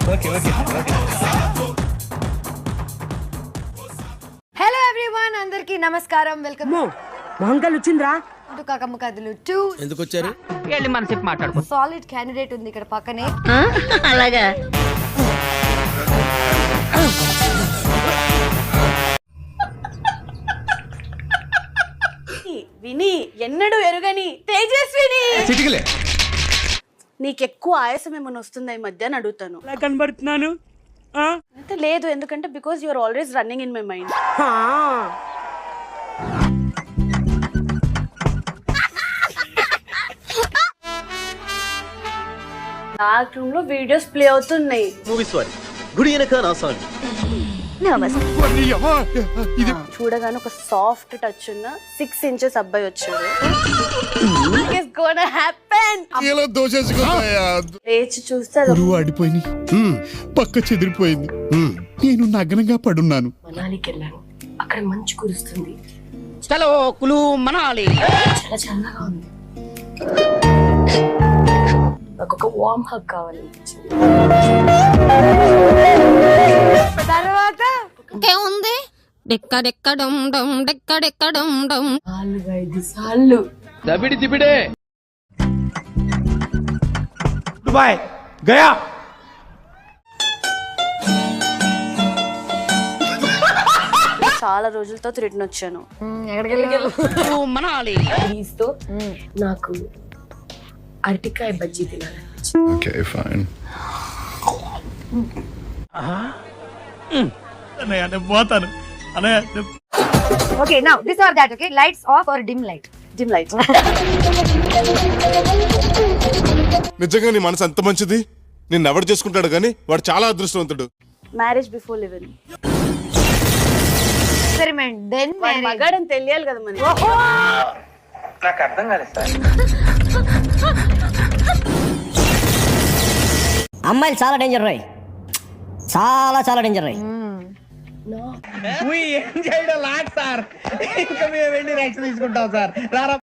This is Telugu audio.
హలో ఎవ్రీవన్, అందరికి నమస్కారం. వెల్కమ్ మొహంకాలు వచ్చిందిరా టు కాకమ్మ కథలు 2. ఎందుకు వచ్చారు? వెళ్ళి మనసేపు మాట్లాడుకో. సాలిడ్ క్యాండిడేట్ ఉంది ఇక్కడ పక్కనే. అలాగా విని ఎన్నడూ ఎరుగని తేజస్విని, చిటికలే నీకెక్కువ ఆయాసం ఏమైనా వస్తుందా ఈ మధ్య అని అడుగుతాను. ఎలా కనబడుతున్నాను? అయితే లేదు, ఎందుకంటే because you are always running in my mind. Dark room లో వీడియోస్ ప్లే అవుతున్నాయి. మూవీస్ వారి గుడి వెనక నా సాంగ్. చూడగానే ఒక సాఫ్ట్ టచ్ ఉన్న 6 inches అబ్బాయి వచ్చాడు. It's gonna happen. లేచి చూస్తే అది పురుగు ఆడిపోయింది, పక్క చెదిరిపోయింది, నేను నగ్నంగా పడున్నాను. మనాలికి వెళ్ళాను. అక్కడ మంచు కురుస్తుంది, చలో కులు మనాలి. చాలా చల్లగా ఉంది. నాకు ఒక వార్మ్ హగ్ కావాలనిపించింది. తర్వాత ఉంది డెక్కడెక్కడం డం డెక్కడెక్కడం డం 4-5 సార్లు దబిడి దిబిడే దుబాయ్ గయా చాలా రోజులతో రిటర్న్ వచ్చాను. మనాలి ప్లీజ్ తో నాకు అరటికాయ బజ్జీ తినాలనిపించింది. Okay fine. అన్నయ్య నేను పోతాను అన్నయ్య. Okay, now this or that. Okay, lights off or dim light. Dim light. నిజంగా నీ మనసు అంత మంచిది. నిన్ను ఎవరు చేసుకుంటాడు కానీ వాడు చాలా అదృష్టవంతుడు. Marriage before living. Experiment then marriage. మగాడని తెలియాలి కదా మనకి. నాకు అర్థం కాలేదు సార్. అమ్మాయిలు చాలా డేంజర్ రాయ్, చాలా చాలా డేంజర్ రాయ్. ఏం చేయడం లాట్ సార్. ఇంకా మేము వెళ్ళి రైట్స్ తీసుకుంటాం సార్.